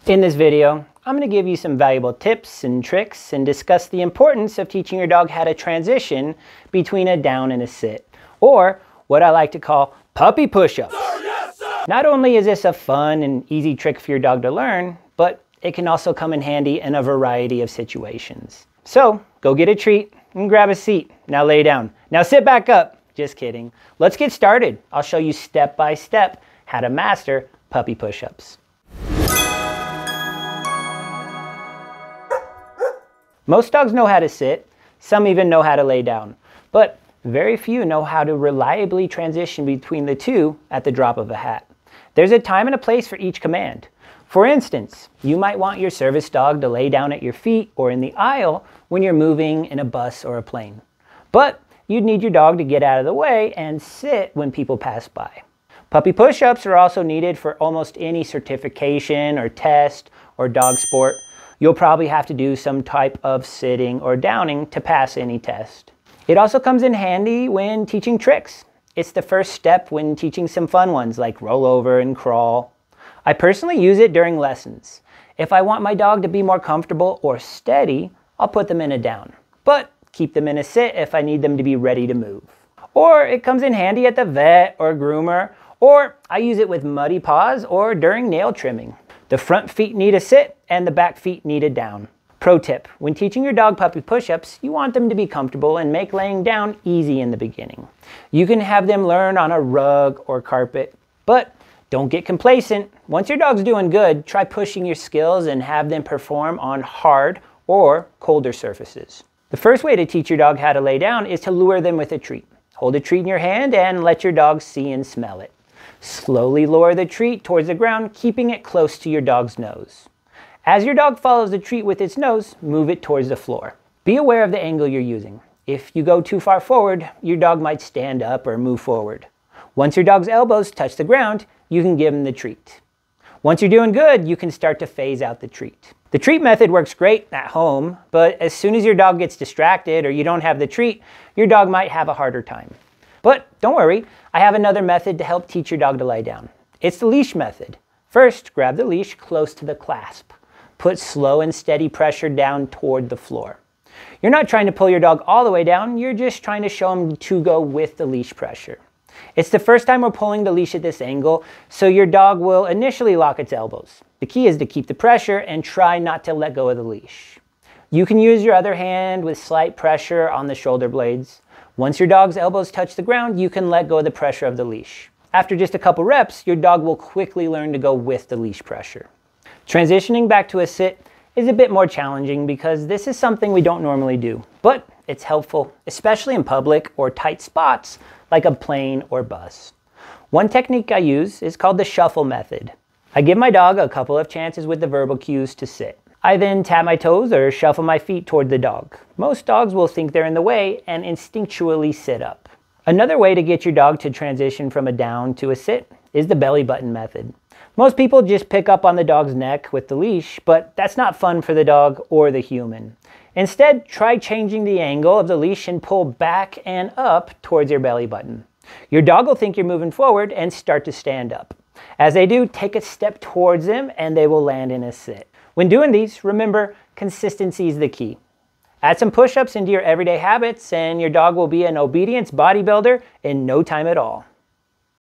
In this video, I'm going to give you some valuable tips and tricks and discuss the importance of teaching your dog how to transition between a down and a sit, or what I like to call puppy push-ups. Not only is this a fun and easy trick for your dog to learn, but it can also come in handy in a variety of situations. So go get a treat and grab a seat. Now lay down. Now sit back up. Just kidding. Let's get started. I'll show you step by step how to master puppy push-ups. Most dogs know how to sit, some even know how to lay down, but very few know how to reliably transition between the two at the drop of a hat. There's a time and a place for each command. For instance, you might want your service dog to lay down at your feet or in the aisle when you're moving in a bus or a plane. But you'd need your dog to get out of the way and sit when people pass by. Puppy push-ups are also needed for almost any certification or test or dog sport. You'll probably have to do some type of sitting or downing to pass any test. It also comes in handy when teaching tricks. It's the first step when teaching some fun ones like roll over and crawl. I personally use it during lessons. If I want my dog to be more comfortable or steady, I'll put them in a down, but keep them in a sit if I need them to be ready to move. Or it comes in handy at the vet or groomer, or I use it with muddy paws or during nail trimming. The front feet need a sit and the back feet need a down. Pro tip, when teaching your dog puppy push-ups, you want them to be comfortable and make laying down easy in the beginning. You can have them learn on a rug or carpet, but don't get complacent. Once your dog's doing good, try pushing your skills and have them perform on hard or colder surfaces. The first way to teach your dog how to lay down is to lure them with a treat. Hold a treat in your hand and let your dog see and smell it. Slowly lower the treat towards the ground, keeping it close to your dog's nose. As your dog follows the treat with its nose, move it towards the floor. Be aware of the angle you're using. If you go too far forward, your dog might stand up or move forward. Once your dog's elbows touch the ground, you can give him the treat. Once you're doing good, you can start to phase out the treat. The treat method works great at home, but as soon as your dog gets distracted or you don't have the treat, your dog might have a harder time. But don't worry, I have another method to help teach your dog to lie down. It's the leash method. First, grab the leash close to the clasp. Put slow and steady pressure down toward the floor. You're not trying to pull your dog all the way down, you're just trying to show him to go with the leash pressure. It's the first time we're pulling the leash at this angle, so your dog will initially lock its elbows. The key is to keep the pressure and try not to let go of the leash. You can use your other hand with slight pressure on the shoulder blades. Once your dog's elbows touch the ground, you can let go of the pressure of the leash. After just a couple reps, your dog will quickly learn to go with the leash pressure. Transitioning back to a sit is a bit more challenging because this is something we don't normally do, but it's helpful, especially in public or tight spots like a plane or bus. One technique I use is called the shuffle method. I give my dog a couple of chances with the verbal cues to sit. I then tap my toes or shuffle my feet toward the dog. Most dogs will think they're in the way and instinctually sit up. Another way to get your dog to transition from a down to a sit is the belly button method. Most people just pick up on the dog's neck with the leash, but that's not fun for the dog or the human. Instead, try changing the angle of the leash and pull back and up towards your belly button. Your dog will think you're moving forward and start to stand up. As they do, take a step towards them and they will land in a sit. When doing these, remember, consistency is the key. Add some push-ups into your everyday habits and your dog will be an obedience bodybuilder in no time at all.